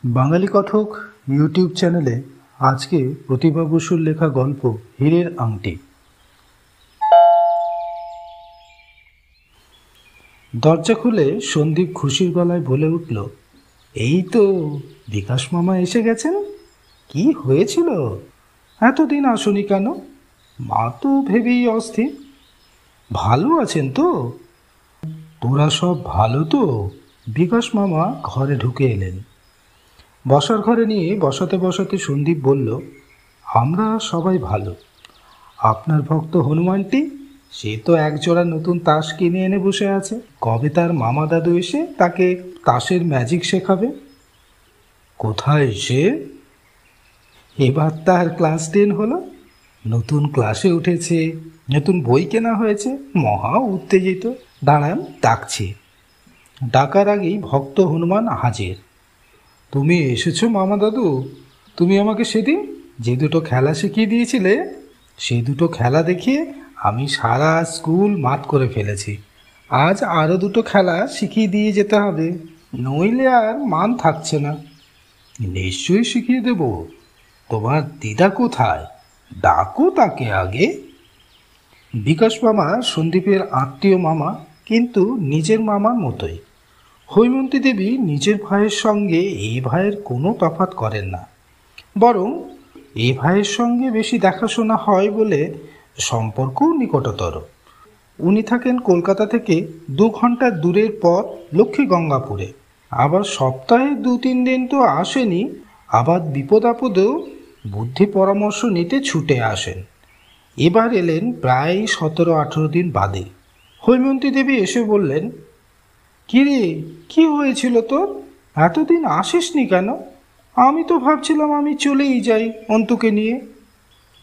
বাঙালি কথক YouTube চ্যানেলে আজকে প্রতিভা বসুর লেখা গল্প হীরের আংটি। দরজা খুলে সন্দীপ খুশির গলায় বলে উঠল, এই তো বিকাশ মামা এসে গেছেন। কি হয়েছিল, এতদিন আসনি কেন? মা তো ভেবেই অস্থির। ভালো আছেন তো? তোরা সব ভালো তো? বিকাশ মামা ঘরে ঢুকে এলেন। বসার ঘরে নিয়ে বসাতে বসাতে সন্দীপ বলল, আমরা সবাই ভালো। আপনার ভক্ত হনুমানটি, সে তো একজোড়া নতুন তাস কিনে এনে বসে আছে। কবে তার মামা দাদু এসে তাকে তাসের ম্যাজিক শেখাবে। কোথায় সে? এবার তার ক্লাস 10 হলো, নতুন ক্লাসে উঠেছে, নতুন বই কেনা হয়েছে, মহা উত্তেজিত। দাঁড়ান, ডাকছি। ডাকার আগেই ভক্ত হনুমান হাজির। তুমি এসেছো মামা দাদু? তুমি আমাকে সেদিন যে দুটো খেলা শিখিয়ে দিয়েছিলে, সেই দুটো খেলা দেখিয়ে আমি সারা স্কুল মাত করে ফেলেছি। আজ আরও দুটো খেলা শিখিয়ে দিয়ে যেতে হবে, নইলে আর মান থাকছে না। নিশ্চয়ই শিখিয়ে দেব। তোমার দিদা কোথায়? ডাকো তাকে আগে। বিকাশ মামা সন্দীপের আত্মীয় মামা, কিন্তু নিজের মামার মতোই। হৈমন্তী দেবী নিজের ভাইয়ের সঙ্গে এই ভাইয়ের কোনো তফাৎ করেন না, বরং এই ভাইয়ের সঙ্গে বেশি দেখাশোনা হয় বলে সম্পর্কও নিকটতর। উনি থাকেন কলকাতা থেকে 2 ঘন্টা দূরের পথ লক্ষ্মীগঙ্গাপুরে। আবার সপ্তাহে 2-3 দিন তো আসেনি, আবার বিপদ আপদেও বুদ্ধি পরামর্শ নিতে ছুটে আসেন। এবার এলেন প্রায় 17-18 দিন বাদে। হৈমন্তী দেবী এসে বললেন, কিরে, কি হয়েছিল তোর? এতদিন আসিসনি কেন? আমি তো ভাবছিলাম আমি চলেই যাই অন্তুকে নিয়ে।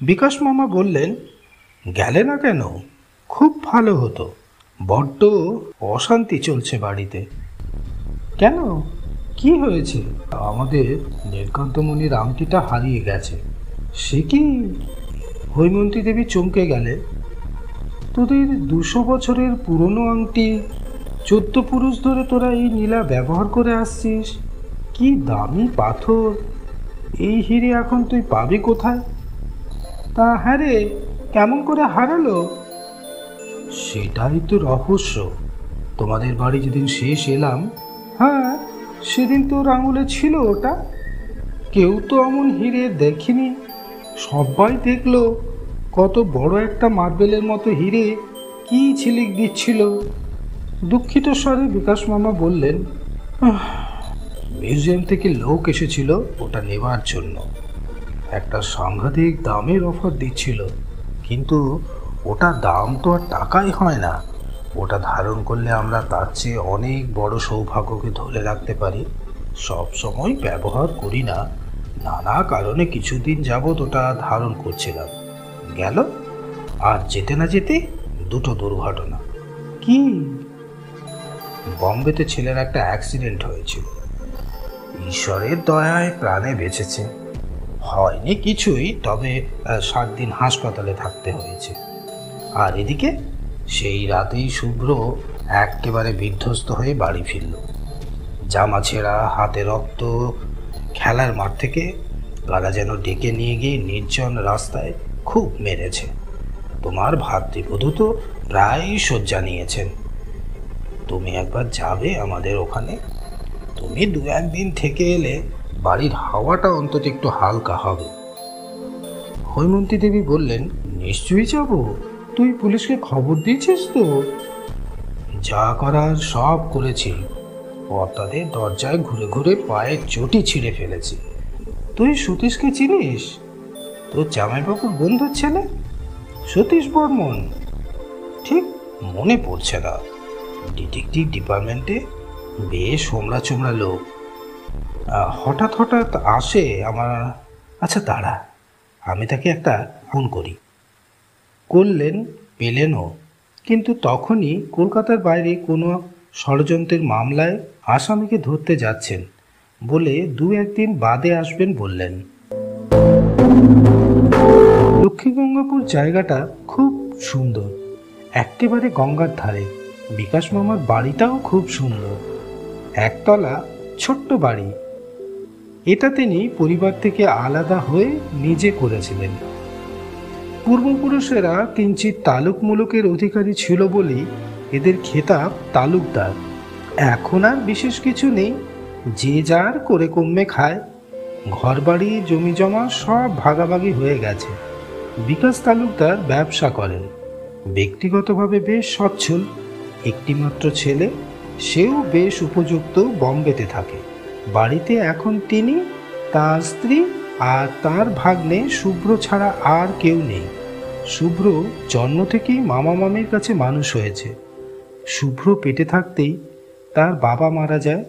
বিকাশ মামা বললেন, গেলে না কেন? খুব ভালো হতো। বড্ড অশান্তি চলছে বাড়িতে। কেন, কি হয়েছে? আমাদের নীলকান্তমণির আংটিটা হারিয়ে গেছে। সে কি? হৈমন্তী দেবী চমকে গেলে। তোদের 200 বছরের পুরনো আংটি, 14 পুরুষ ধরে তোরা এই নীলা ব্যবহার করে আসছিস। কি দামি পাথর! এই হিরে এখন তুই পাবি কোথায়? তা হ্যাঁ রে, কেমন করে হারালো? সেটাই তো রহস্য। তোমাদের বাড়ি যেদিন শেষ এলাম, হ্যাঁ, সেদিন তোর আঙুলে ছিল ওটা। কেউ তো এমন হিরে দেখেনি। সবাই দেখলো কত বড় একটা মার্বেলের মতো হিরে কি ঝিলিক দিচ্ছিল। দুঃখিত স্বরে বিকাশ মামা বললেন, মিউজিয়াম থেকে লোক এসেছিল ওটা নেবার জন্য। একটা সাংঘাতিক দামের অফার দিচ্ছিল, কিন্তু ওটা দাম তো আর টাকাই হয় না। ওটা ধারণ করলে আমরা তার চেয়ে অনেক বড় সৌভাগ্যকে ধরে রাখতে পারি। সব সময় ব্যবহার করি না, নানা কারণে কিছুদিন যাবৎ ওটা ধারণ করছিলাম। গেল, আর যেতে না যেতে 2টো দুর্ঘটনা। কি? বম্বেতে ছেলের একটা অ্যাক্সিডেন্ট হয়েছিল। ঈশ্বরের দয়ায় প্রাণে বেঁচেছে। হয়নি কিছুই, তবে 7 দিন হাসপাতালে থাকতে হয়েছে। আর এদিকে সেই রাতেই শুভ্র একেবারে বিধ্বস্ত হয়ে বাড়ি ফিরল। জামা ছেঁড়া, হাতে রক্ত। খেলার মাঠ থেকে কারা যেন ডেকে নিয়ে গিয়ে নির্জন রাস্তায় খুব মেরেছে। তোমার ভাতৃবধূ তো প্রায় শয্যা নিয়েছেন। তুমি একবার যাবে আমাদের ওখানে। তুমি 2-1 দিন থেকে এলে বাড়ির হাওয়াটা অন্তত একটু হালকা হবে। হৈমন্তী দেবী বললেন, নিশ্চয়ই যাব। তুই পুলিশকে খবর দিয়েছিস তো? যা করার সব করেছি। কর্তাদের দরজায় ঘুরে ঘুরে পায়ের চটি ছিঁড়ে ফেলেছি। তুই সতীশকে চিনিস? তোর জামাইবাবুর বন্ধুর ছেলে, সতীশ বর্মন। ঠিক মনে পড়ছে না। ডিটেকটিভ ডিপার্টমেন্টে বেশ হোমরা চোমরা লোক। হঠাৎ হঠাৎ আসে আমার। আচ্ছা দাঁড়া, আমি তাকে একটা ফোন করি। করলেন, পেলেনও, কিন্তু তখনই কলকাতার বাইরে কোনো ষড়যন্ত্রের মামলায় আসামিকে ধরতে যাচ্ছেন বলে 2-1 দিন বাদে আসবেন বললেন। লক্ষ্মীগঙ্গাপুর জায়গাটা খুব সুন্দর, একেবারে গঙ্গার ধারে। বিকাশ মামার বাড়িটাও খুব সুন্দর, একতলা ছোট্ট বাড়ি। এটা তিনি পরিবার থেকে আলাদা হয়ে নিজে করেছিলেন। পূর্বপুরুষেরা কিঞ্চিৎ তালুক মুলুকের অধিকারী ছিল বলেই এদের খেতাব তালুকদার। এখন আর বিশেষ কিছু নেই, যে যার করে কমে খায়। ঘরবাড়ি জমি জমা সব ভাগাভাগি হয়ে গেছে। বিকাশ তালুকদার ব্যবসা করেন, ব্যক্তিগতভাবে বেশ সচ্ছল। একটি মাত্র ছেলে, সেও বেশ উপযুক্ত, বম্বেতে থাকে। বাড়িতে এখন তিনি, তার স্ত্রী আর তার ভাগ্নে শুভ্র ছাড়া আর কেউ নেই। শুভ্র জন্ম থেকেই মামা মামির কাছে মানুষ হয়েছে। শুভ্র পেটে থাকতেই তার বাবা মারা যায়।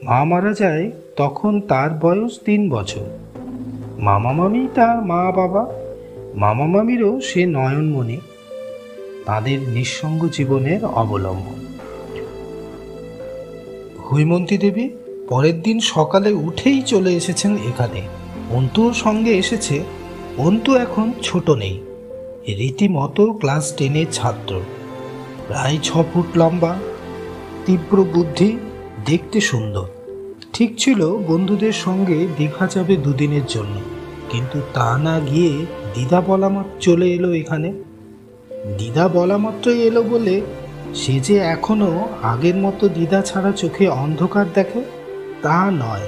মা মারা যায় তখন তার বয়স 3 বছর। মামা মামি তার মা বাবা। মামা মামিরও সে নয়নমণি, তাদের নিঃসঙ্গ জীবনের অবলম্বন। হৈমন্তী দেবী পরের দিন সকালে উঠেই চলে এসেছেন এখানে। অন্তুর সঙ্গে এসেছে। অন্তু এখন ছোট নেই, রীতিমতো ক্লাস 10-এর ছাত্র। প্রায় 6 ফুট লম্বা, তীব্র বুদ্ধি, দেখতে সুন্দর। ঠিক ছিল বন্ধুদের সঙ্গে দীঘা যাবে 2 দিনের জন্য, কিন্তু তা না গিয়ে দিদা বলা মাত্র চলে এলো এখানে। দিদা বলা মাত্রই এলো বলে সে যে এখনো আগের মতো দিদা ছাড়া চোখে অন্ধকার দেখে তা নয়।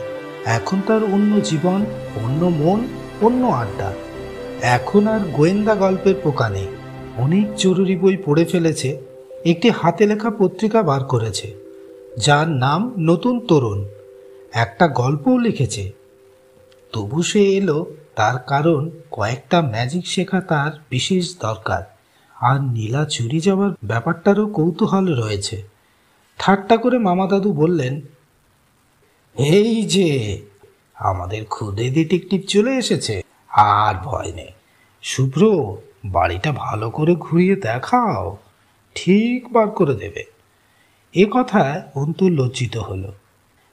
এখন তার অন্য জীবন, অন্য মন, অন্য আড্ডা। এখন আর গোয়েন্দা গল্পের পোকা নেই। অনেক জরুরি বই পড়ে ফেলেছে। একটি হাতে লেখা পত্রিকা বার করেছে, যার নাম নতুন তরুণ। একটা গল্পও লিখেছে। তবু সে এলো তার কারণ কয়েকটা ম্যাজিক শেখা তার বিশেষ দরকার। আর নীলা চুরি যাওয়ার ব্যাপারটারও কৌতূহল রয়েছে। ঠাট্টা করে মামা দাদু বললেন, এই যে আমাদের খুদে ডিটেকটিভ চলে এসেছে, আর ভয় নেই। শুভ্র, বাড়িটা ভালো করে ঘুরিয়ে দেখাও, ঠিক বার করে দেবে। এ কথায় অন্তু লজ্জিত হলো।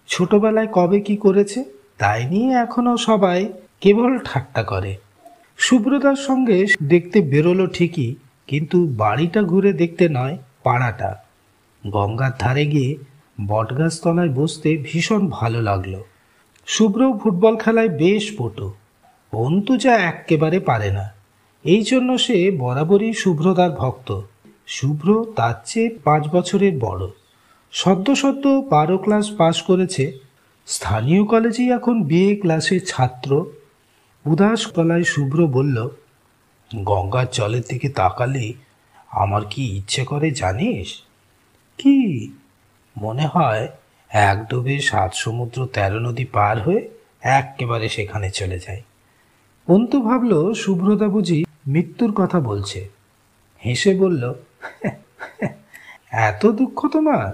ছোটবেলায় কবে কি করেছে তাই নিয়ে এখনো সবাই কেবল ঠাট্টা করে। শুভ্রতার সঙ্গে দেখতে বেরোলো ঠিকই, কিন্তু বাড়িটা ঘুরে দেখতে নয়, পাড়াটা। গঙ্গার ধারে গিয়ে বটগাছ তলায় বসতে ভীষণ ভালো লাগলো। শুভ্র ফুটবল খেলায় বেশ পটু, অন্তু যা একেবারে পারে না। এই জন্য সে বরাবরই শুভ্রতার ভক্ত। শুভ্র তার চেয়ে 5 বছরের বড়। সদ্য 12 ক্লাস পাশ করেছে। স্থানীয় কলেজেই এখন বিএ ক্লাসের ছাত্র। উদাস গলায় শুভ্র বলল, গঙ্গার জলের দিকে তাকালে আমার কি ইচ্ছে করে জানিস? কি? মনে হয় 1 ডুবে 7 সমুদ্র 13 নদী পার হয়ে একেবারে সেখানে চলে যায়। অন্তু ভাবল শুভ্রতা বুঝি মৃত্যুর কথা বলছে। হেসে বলল, এত দুঃখ তোমার,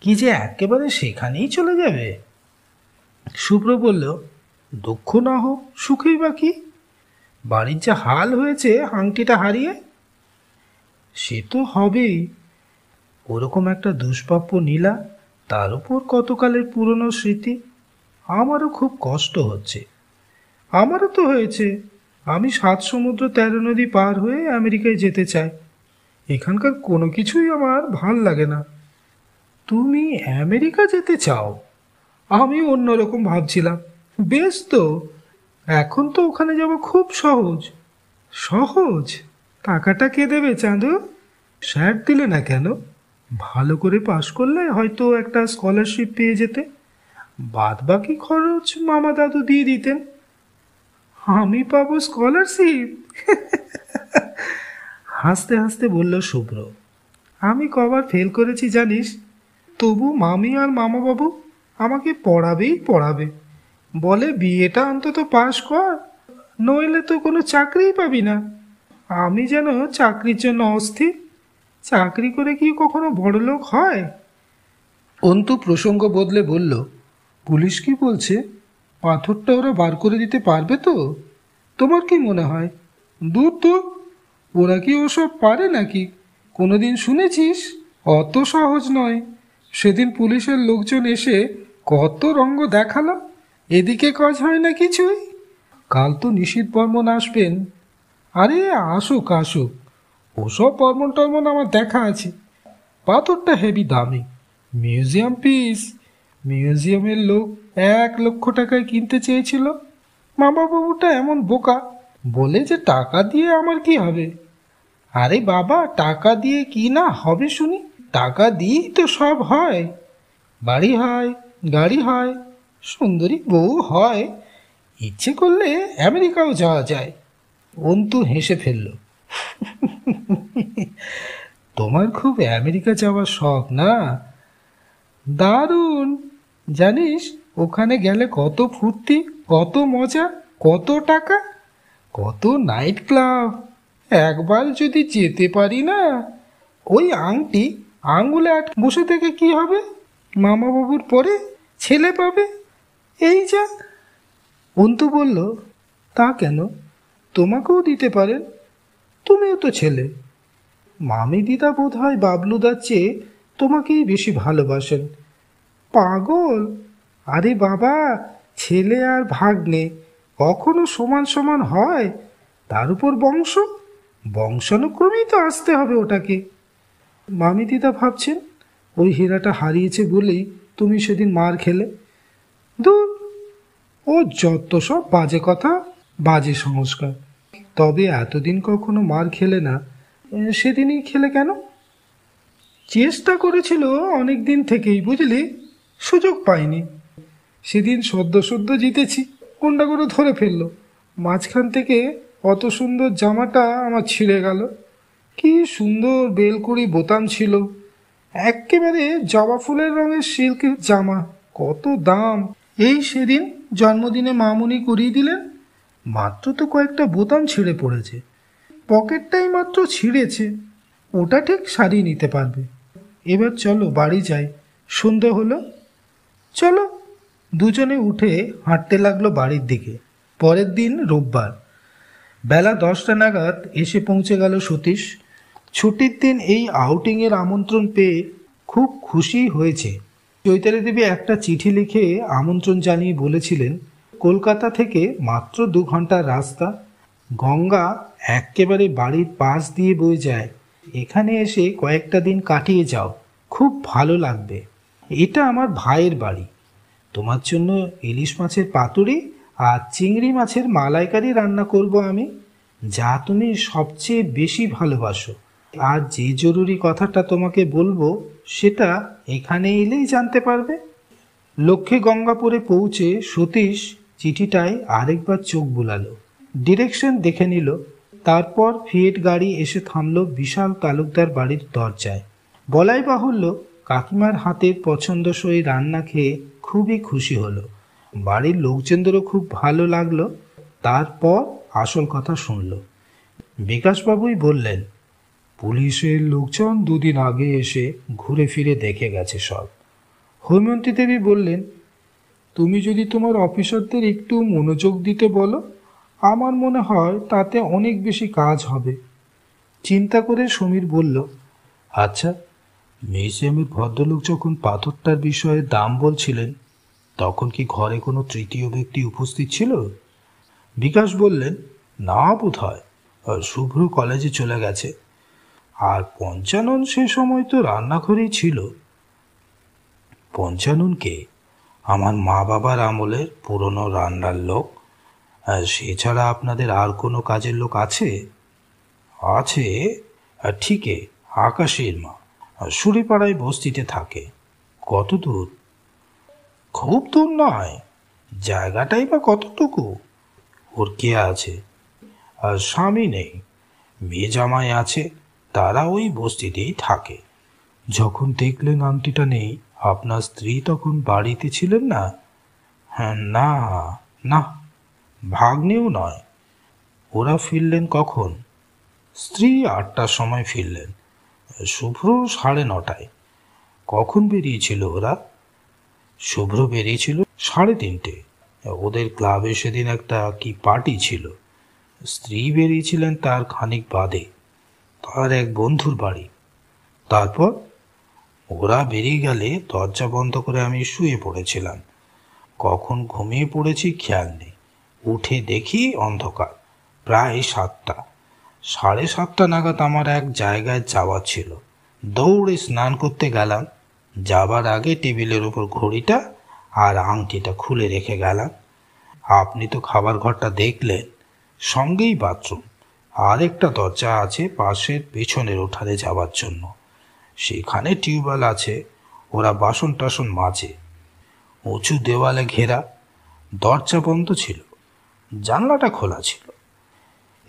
কি যে একেবারে সেখানেই চলে যাবে? শুভ্র বলল, দুঃখ না হোক, সুখেই বাকি। বাড়ির যা হাল হয়েছে আংটিটা হারিয়ে। সে তো হবেই। ওরকম একটা দুষ্প্রাপ্য নীলা, তার উপর কতকালের পুরনো স্মৃতি। আমারও খুব কষ্ট হচ্ছে। আমারও তো হয়েছে। আমি 7 সমুদ্র 13 নদী পার হয়ে আমেরিকায় যেতে চাই। এখানকার কোনো কিছুই আমার ভাল লাগে না। তুমি আমেরিকা যেতে চাও? আমি অন্যরকম ভাবছিলাম। বেশ তো, এখন তো ওখানে যাব খুব সহজ। সহজ? টাকাটা কে দেবে চাঁদু? স্যার দিলে না কেন? ভালো করে পাশ করলে হয়তো একটা স্কলারশিপ পেয়ে যেতে। বাদ বাকি খরচ মামা দাদু দিয়ে দিতেন। আমি পাবো স্কলারশিপ? হাসতে হাসতে বলল শুভ্র, আমি কবার ফেল করেছি জানিস? তবু মামি আর মামাবাবু আমাকে পড়াবেই পড়াবে। বলে বিয়েটা অন্তত পাশ কর, নইলে তো কোনো চাকরিই পাবি না। আমি যেন চাকরির জন্য অস্থির। চাকরি করে কি কখনো বড়লোক হয়? অন্তু প্রসঙ্গ বদলে বলল, পুলিশ কি বলছে? পাথরটা ওরা বার করে দিতে পারবে তো? তোমার কি মনে হয়? দূর তো, ওরা কি ওসব পারে নাকি? কোনোদিন শুনেছিস? অত সহজ নয়। সেদিন পুলিশের লোকজন এসে কত রঙ্গ দেখালো, এদিকে কাজ হয় না কিছুই। কাল তো নিশীথ বর্মন আসবেন। আরে আসুক আসুক, ওসব বর্মন টর্মন আমার দেখা আছে। পাথরটা হেভি দামি, মিউজিয়াম পিস, মিউজিয়ামের লোক 1,00,000 টাকায় কিনতে চেয়েছিল। মামা বাবুটা এমন বোকা, বলে যে টাকা দিয়ে আমার কি হবে। আরে বাবা, টাকা দিয়ে কি না হবে শুনি? টাকা দিয়েই তো সব হয়। বাড়ি হয়, গাড়ি হয়, সুন্দরী বউ হয়, ইচ্ছে করলে আমেরিকাও যাওয়া যায়। অন্তু হেসে ফেলল। তোমার খুব আমেরিকা যাওয়ার শখ না? দারুণ। জানিস ওখানে গেলে কত ফুর্তি, কত মজা, কত টাকা, কত নাইট ক্লাব। একবার যদি যেতে পারি না, ওই আংটি আঙুলে বসে থেকে কি হবে? মামা বাবুর পরে ছেলে পাবে। এই যা। অন্তু বলল, তা কেন? তোমাকেও দিতে পারেন, তুমিও তো ছেলে। মামি দিদা বোধ হয় বাবলুদার চেয়ে তোমাকেই বেশি ভালোবাসেন। পাগল! আরে বাবা, ছেলে আর ভাগ্নে কখনো সমান সমান হয়? তার উপর বংশানুক্রমেই তো আসতে হবে ওটাকে। মামি দিদা ভাবছেন ওই হীরাটা হারিয়েছে বলেই তুমি সেদিন মার খেলে। দূর, ও যত সব বাজে কথা, বাজে সংস্কার। তবে এতদিন কখনো মার খেলে না, সেদিনই খেলে কেন? চেষ্টা করেছিল অনেক দিন থেকেই, বুঝলি, সুযোগ পাইনি। সেদিন সদ্য সদ্য জিতেছি, কোনটা করে ধরে ফেললো। মাঝখান থেকে অত সুন্দর জামাটা আমার ছিঁড়ে গেল। কি সুন্দর বেলকুড়ি বোতাম ছিল, এক্কেবারে জবা ফুলের রঙের সিল্কের জামা, কত দাম। এই সেদিন জন্মদিনে মামুনি করিয়ে দিলেন, মাত্র তো কয়েকটা বোতাম ছিঁড়ে পড়েছে, পকেটটাই মাত্র ছিঁড়েছে, ওটা ঠিক সারিয়ে নিতে পারবে। এবার চলো বাড়ি যাই, সন্ধে হলো। চলো। দুজনে উঠে হাঁটতে লাগলো বাড়ির দিকে। পরের দিন রোববার বেলা 10টা নাগাদ এসে পৌঁছে গেল সতীশ। ছুটির দিন এই আউটিংয়ের আমন্ত্রণ পেয়ে খুব খুশি হয়েছে। চৈতালি দেবী একটা চিঠি লিখে আমন্ত্রণ জানিয়ে বলেছিলেন কলকাতা থেকে মাত্র 2 ঘন্টার রাস্তা, গঙ্গা একেবারে বাড়ির পাশ দিয়ে বয়ে যায়, এখানে এসে কয়েকটা দিন কাটিয়ে যাও, খুব ভালো লাগবে। এটা আমার ভাইয়ের বাড়ি। তোমার জন্য ইলিশ মাছের পাতুরি আর চিংড়ি মাছের মালাইকারি রান্না করব আমি, যা তুমি সবচেয়ে বেশি ভালোবাসো। আর যে জরুরি কথাটা তোমাকে বলবো সেটা এখানে এলেই জানতে পারবে। লক্ষ্মী গঙ্গাপুরে পৌঁছে সতীশ চিঠিটায় আরেকবার চোখ বুলালো, ডিরেকশন দেখে নিল। তারপর ফিয়েট গাড়ি এসে থামল বিশাল তালুকদার বাড়ির দরজায়। বলাই বাহুল্য কাকিমার হাতের পছন্দসই রান্না খেয়ে খুবই খুশি হলো। বাড়ির লোকজনদেরও খুব ভালো লাগলো। তারপর আসল কথা শুনল। বিকাশবাবুই বললেন, পুলিশের লোকজন 2 দিন আগে এসে ঘুরে ফিরে দেখে গেছে সব। হৈমন্তী দেবী বললেন, তুমি যদি তোমার অফিসারদের একটু মনোযোগ দিতে বলো, আমার মনে হয় তাতে অনেক বেশি কাজ হবে। চিন্তা করে সমীর বলল, আচ্ছা, মিউজিয়ামের ভদ্রলোক যখন পাথরটার বিষয়ে দাম বলছিলেন, তখন কি ঘরে কোনো তৃতীয় ব্যক্তি উপস্থিত ছিল? বিকাশ বললেন, না বোধ হয়, শুভ্র কলেজে চলে গেছে, আর পঞ্চানন সে সময় তো রান্নাঘরেই ছিল। পঞ্চাননকে আমার মা বাবার আমলের পুরনো রান্নার লোক। সেছাড়া আপনাদের আর কোনো কাজের লোক আছে? আছে, ঠিকই, আকাশের মা, সুরিপাড়ায় বস্তিতে থাকে। কত দূর? খুব দূর নয়। জায়গাটাই বা কতটুকু? ওর কে আছে? স্বামী নেই, মেয়ে জামাই আছে, তারা ওই বস্তিতেই থাকে। যখন দেখলেন আংটিটা নেই, আপনার স্ত্রী তখন বাড়িতে ছিলেন না? হ্যাঁ, না না, ভাগ্নেও নয়। ওরা ফিরলেন কখন? স্ত্রী 8টার সময় ফিরলেন, শুভ্র 9:30। কখন বেরিয়েছিল ওরা? শুভ্র বেরিয়েছিল 3:30। ওদের ক্লাবে সেদিন একটা কি পার্টি ছিল। স্ত্রী বেরিয়েছিলেন তার খানিক বাদে, তার এক বন্ধুর বাড়ি। তারপর ওরা বেরিয়ে গেলে দরজা বন্ধ করে আমি শুয়ে পড়েছিলাম। কখন ঘুমিয়ে পড়েছি খেয়াল নেই। উঠে দেখি অন্ধকার, প্রায় 7টা। 7:30 নাগাদ আমার এক জায়গায় যাওয়া ছিল, দৌড়ে স্নান করতে গেলাম। যাবার আগে টেবিলের উপর ঘড়িটা আর আংটিটা খুলে রেখে গেলাম। আপনি তো খাবার ঘরটা দেখলেন, সঙ্গেই বাথরুম, আর একটা দরজা আছে পাশের পেছনের উঠানে যাওয়ার জন্য। সেখানে টিউবওয়েল আছে, ওরা বাসন টাসন মাজে। উঁচু দেওয়ালে ঘেরা, দরজা বন্ধ ছিল, জানলাটা খোলা ছিল।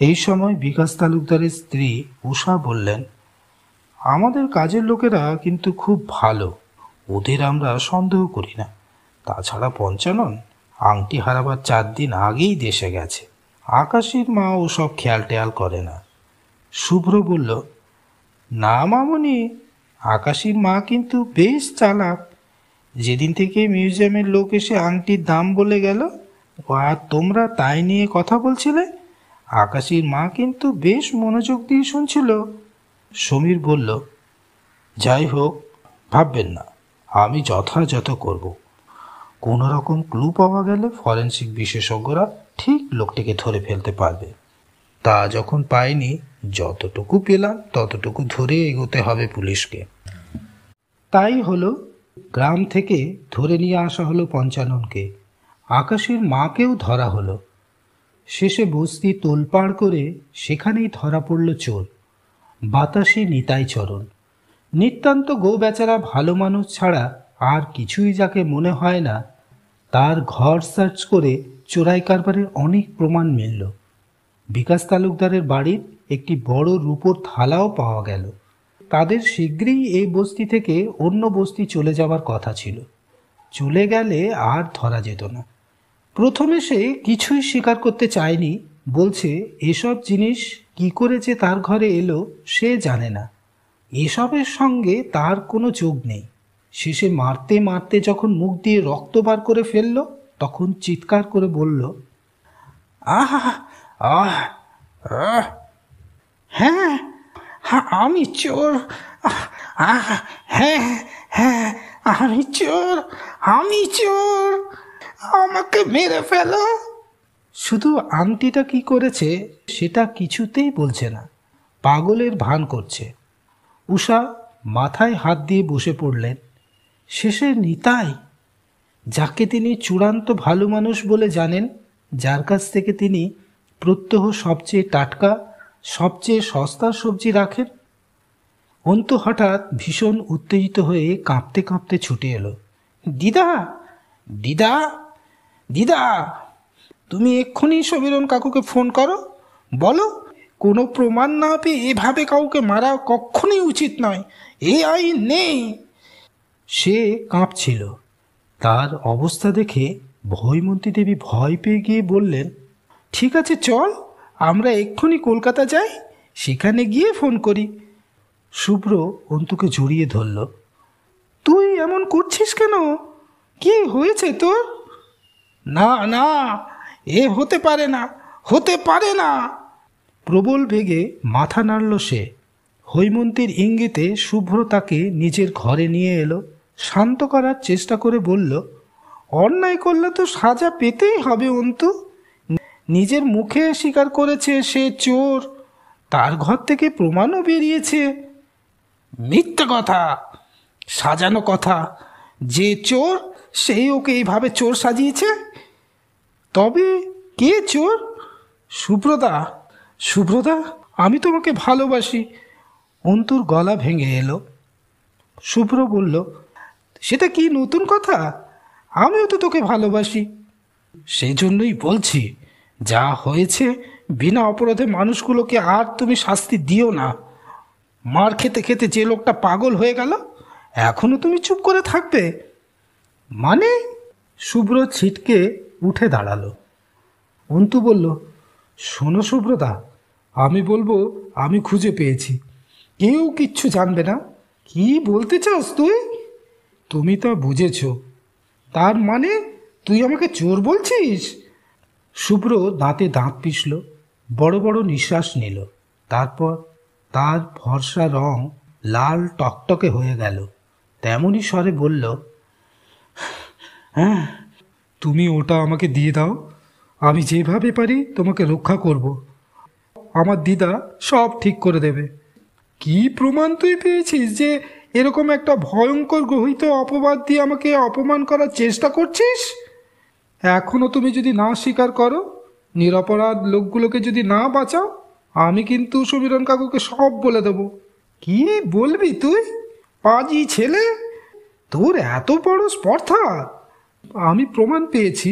এই সময় বিকাশ তালুকদারের স্ত্রী উষা বললেন, আমাদের কাজের লোকেরা কিন্তু খুব ভালো, ওদের আমরা সন্দেহ করি না। তাছাড়া পঞ্চানন আংটি হারাবার 4 দিন আগেই দেশে গেছে। আকাশের মা ওসব খেয়াল টেয়াল করে না। শুভ্র বলল, না মামনি, আকাশের মা কিন্তু বেশ চালাক। যেদিন থেকে মিউজিয়ামের লোক এসে আংটির দাম বলে গেল আর তোমরা তাই নিয়ে কথা বলছিলে, আকাশের মা কিন্তু বেশ মনোযোগ দিয়ে শুনছিল। সমীর বলল, যাই হোক, ভাববেন না, আমি যথাযথ করব। কোনো রকম ক্লু পাওয়া গেলে ফরেনসিক বিশেষজ্ঞরা ঠিক লোকটিকে ধরে ফেলতে পারবে। তা যখন পাইনি, যতটুকু পেলাম ততটুকু ধরে এগোতে হবে পুলিশকে। তাই হলো, গ্রাম থেকে ধরে নিয়ে আসা হলো পঞ্চাননকে। আকাশের মাকেও ধরা হলো। শেষে বস্তি তোলপাড় করে সেখানেই ধরা পড়ল চোর, বাতাসে নিতাই চরণ। নিতান্ত গো বেচারা ভালো মানুষ ছাড়া আর কিছুই যাকে মনে হয় না, তার ঘর সার্চ করে চোরাই কারবারের অনেক প্রমাণ মিলল। বিকাশ তালুকদারের বাড়ির একটি বড় রূপোর থালাও পাওয়া গেল। তাদের শীঘ্রই এই বস্তি থেকে অন্য বস্তি চলে যাওয়ার কথা ছিল। চলে গেলে আর ধরা যেত না। প্রথমে সে কিছুই স্বীকার করতে চায়নি, বলছে এসব জিনিস কি করে যে তার ঘরে এলো সে জানে না, এসবের সঙ্গে তার কোনো যোগ নেই। শেষে মারতে মারতে যখন মুখ দিয়ে রক্ত বার করে ফেলল, তখন চিৎকার করে বলল, আহা আহ আহ হ্যাঁ হ্যাঁ আমি চোর, হ্যাঁ হ্যাঁ আমি চোর, আমি চোর, আমাকে মেরে ফেলো। শুধু আংটিটা কি করেছে সেটা কিছুতেই বলছে না, পাগলের ভান করছে। উষা মাথায় হাত দিয়ে বসে পড়লেন। শেষে নিতাই, যাকে তিনি চূড়ান্ত ভালো মানুষ বলে জানেন, যার কাছ থেকে তিনি প্রত্যহ সবচেয়ে টাটকা, সবচেয়ে সস্তার সবজি রাখেন। অন্তু হঠাৎ ভীষণ উত্তেজিত হয়ে কাঁপতে কাঁপতে ছুটে এলো। দিদা, দিদা, দিদা, তুমি এক্ষুনি সমীরণ কাকুকে ফোন করো, বলো কোনো প্রমাণ না পেয়ে এভাবে কাউকে মারা কখনোই উচিত নয়, এ আইন নেই। সে কাঁপছিল। তার অবস্থা দেখে ভয়মন্তী দেবী ভয় পেয়ে গিয়ে বললেন, ঠিক আছে চল, আমরা এক্ষুনি কলকাতা যাই, সেখানে গিয়ে ফোন করি। শুভ্র অন্তুকে জড়িয়ে ধরল। তুই এমন করছিস কেন? কি হয়েছে তোর? না না, এ হতে পারে না, হতে পারে না। প্রবল বেগে মাথা নাড়ল সে। হৈমন্তীর ইঙ্গিতে শুভ্র তাকে নিজের ঘরে নিয়ে এলো। শান্ত করার চেষ্টা করে বলল, অন্যায় করলে তো সাজা পেতেই হবে অন্তু। নিজের মুখে স্বীকার করেছে সে চোর, তার ঘর থেকে প্রমাণও বেরিয়েছে। মিথ্যে কথা, সাজানো কথা। যে চোর সেই ওকে এইভাবে চোর সাজিয়েছে। তবে কে চোর? সুব্রতা। সুব্রতা, আমি তোমাকে ভালোবাসি। অন্তুর গলা ভেঙে এলো। শুভ্র বলল, সেটা কি নতুন কথা? আমিও তো তোকে ভালোবাসি। সেই জন্যই বলছি, যা হয়েছে বিনা অপরাধে মানুষগুলোকে আর তুমি শাস্তি দিও না। মার খেতে খেতে যে লোকটা পাগল হয়ে গেল, এখনো তুমি চুপ করে থাকবে মানে? শুভ্র ছিটকে উঠে দাঁড়ালো। অন্তু বলল, শোনো সুব্রতা, আমি বলবো আমি খুঁজে পেয়েছি, কেউ কিচ্ছু জানবে না। কি বলতে চাস তুই? তুমি তা বুঝেছ। তার মানে তুই আমাকে চোর বলছিস? শুভ্র দাঁতে দাঁত পিষল, বড় বড় নিঃশ্বাস নিল। তারপর তার ফর্সা রং লাল টকটকে হয়ে গেল। তেমনই স্বরে বলল, হ্যাঁ, তুমি ওটা আমাকে দিয়ে দাও, আমি যেভাবে পারি তোমাকে রক্ষা করব। আমার দিদা সব ঠিক করে দেবে। কি প্রমাণ তুই পেয়েছিস যে এরকম একটা ভয়ঙ্কর গ্রহিত অপবাদ দিয়ে আমাকে অপমান করার চেষ্টা করছিস? এখনো তুমি যদি না স্বীকার করো, নিরপরাধ লোকগুলোকে যদি না বাঁচাও, আমি কিন্তু সমীরণ কাকুকে সব বলে দেব। কি বলবি তুই? পাজি ছেলে, তোর এত বড় স্পর্ধা! আমি প্রমাণ পেয়েছি।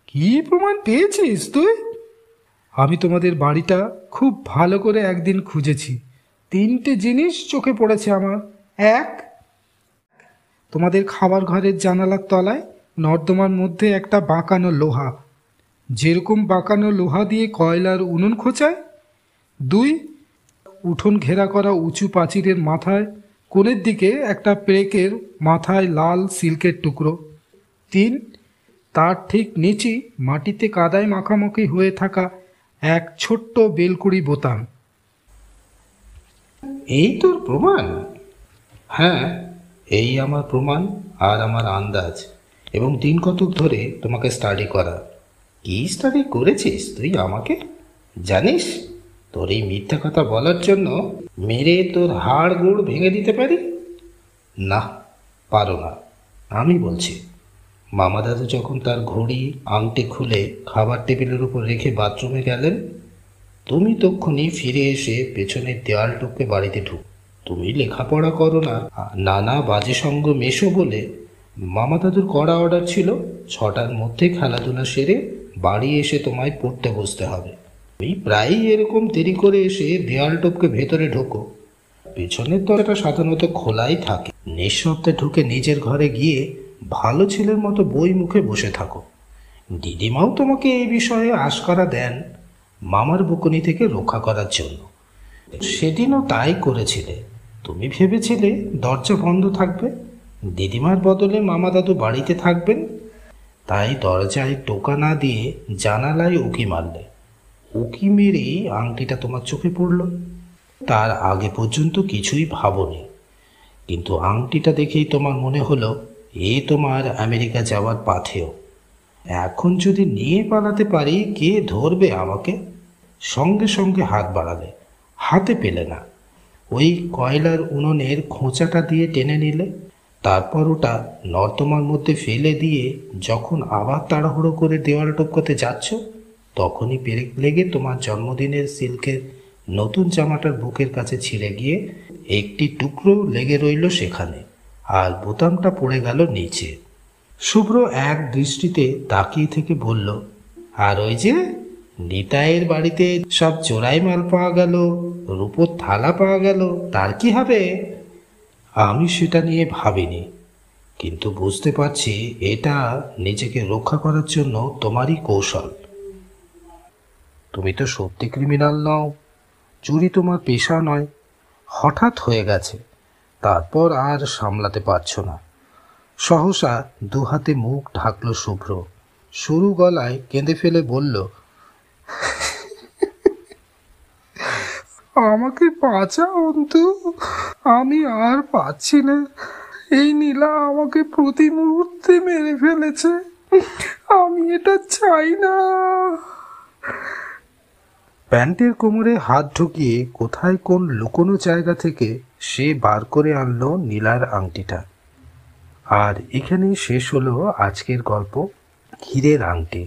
কি প্রমাণ পেয়েছিস তুই? আমি তোমাদের বাড়িটা খুব ভালো করে একদিন খুঁজেছি। 3টে জিনিস চোখে পড়েছে আমার। এক, তোমাদের খাবার ঘরের জানালার তলায় নর্দমার মধ্যে একটা বাঁকানো লোহা, যেরকম বাঁকানো লোহা দিয়ে কয়লার উনুন খোঁচায়। 2, উঠোন ঘেরা করা উঁচু প্রাচীরের মাথায় কোণের দিকে একটা পেরেকের মাথায় লাল সিল্কের টুকরো। 3, তার ঠিক নিচেই মাটিতে কাদায় মাখামাখি হয়ে থাকা এক ছোট্ট বেলকুড়ি বোতাম। এই তোর প্রমাণ? হ্যাঁ, এই আমার প্রমাণ আর আমার আন্দাজ, এবং দিন কতক ধরে তোমাকে স্টাডি করা। কি স্টাডি করেছিস তুই আমাকে জানিস? তোর এই মিথ্যা কথা বলার জন্য মেরে তোর হাড় গুড় ভেঙে দিতে পারি। না, পারো না। আমি বলছি, মামা দাদু যখন তার ঘড়ি আংটি খুলে খাবার টেবিলের উপর রেখে বাথরুমে গেলেন, তুমি তক্ষুনি ফিরে এসে পেছনের দেওয়াল টপকে বাড়িতে ঢুক। তুমি লেখাপড়া করো না, নানা বাজে সঙ্গ মেশো বলে মামা দাদুর কড়া অর্ডার ছিল 6টার মধ্যে খেলাধুলা সেরে বাড়ি এসে তোমায় পড়তে বসতে হবে। তুমি প্রায়ই এরকম দেরি করে এসে দেওয়াল টপকে ভেতরে ঢোকো। পেছনের দরজাটা সাধারণত খোলাই থাকে। নিঃশব্দে ঢুকে নিজের ঘরে গিয়ে ভালো ছেলের মতো বই মুখে বসে থাকো। দিদিমাও তোমাকে এই বিষয়ে আশকারা দেন মামার বকুনি থেকে রক্ষা করার জন্য। সেদিনও তাই করেছিলে। তুমি ভেবেছিলে দরজা বন্ধ থাকবে, দিদিমার বদলে মামা দাদু বাড়িতে থাকবেন, তাই দরজায় টোকা না দিয়ে জানালায় উকি মারলে। উকি মেরেই আংটিটা তোমার চোখে পড়ল। তার আগে পর্যন্ত কিছুই ভাবনি, কিন্তু আংটিটা দেখেই তোমার মনে হলো এ তোমার আমেরিকা যাওয়ার পাথেয়। এখন যদি নিয়ে পালাতে পারি, কে ধরবে আমাকে? সঙ্গে সঙ্গে হাত বাড়ালে, হাতে পেলে না। ওই কয়লার উনুনের খোঁচাটা দিয়ে টেনে নিলে, তারপর ওটা নর্দমার মধ্যে ফেলে দিয়ে যখন আবার তাড়াহুড়ো করে দেওয়াল টপকাতে যাচ্ছ, তখনই পেরেক লেগে তোমার জন্মদিনের সিল্কের নতুন জামাটার বুকের কাছে ছিঁড়ে গিয়ে একটি টুকরো লেগে রইল সেখানে, আর বোতামটা পড়ে গেল নিচে। শুভ্র এক দৃষ্টিতে তাকিয়ে থেকে বলল, আর ওই যে নিতাইয়ের বাড়িতে সব চোরাই মাল পাওয়া গেল, রূপোর থালা পাওয়া গেল, তার কি হবে? আমি সেটা নিয়ে ভাবিনি, কিন্তু বুঝতে পারছি এটা নিজেকে রক্ষা করার জন্য তোমারই কৌশল। তুমি তো সত্যি ক্রিমিনাল নও, চুরি তোমার পেশা নয়, হঠাৎ হয়ে গেছে, তারপর আর সামলাতে পারছো না। সহসা দুহাতে মুখ ঢাকল শুভ্র, সরু গলায় কেঁদে ফেলে বলল, আমাকে বাঁচা অন্তু, আমি আর পাচ্ছি না। এই নীলা আমাকে প্রতি মুহূর্তে মেরে ফেলেছে, আমি এটা চাই না। প্যান্টের কোমরে হাত ঢুকিয়ে কোথায় কোন লুকোনো জায়গা থেকে সে বার করে আনলো নীলার আংটিটা। আর এখানেই শেষ হলো আজকের গল্প, হীরের আংটি।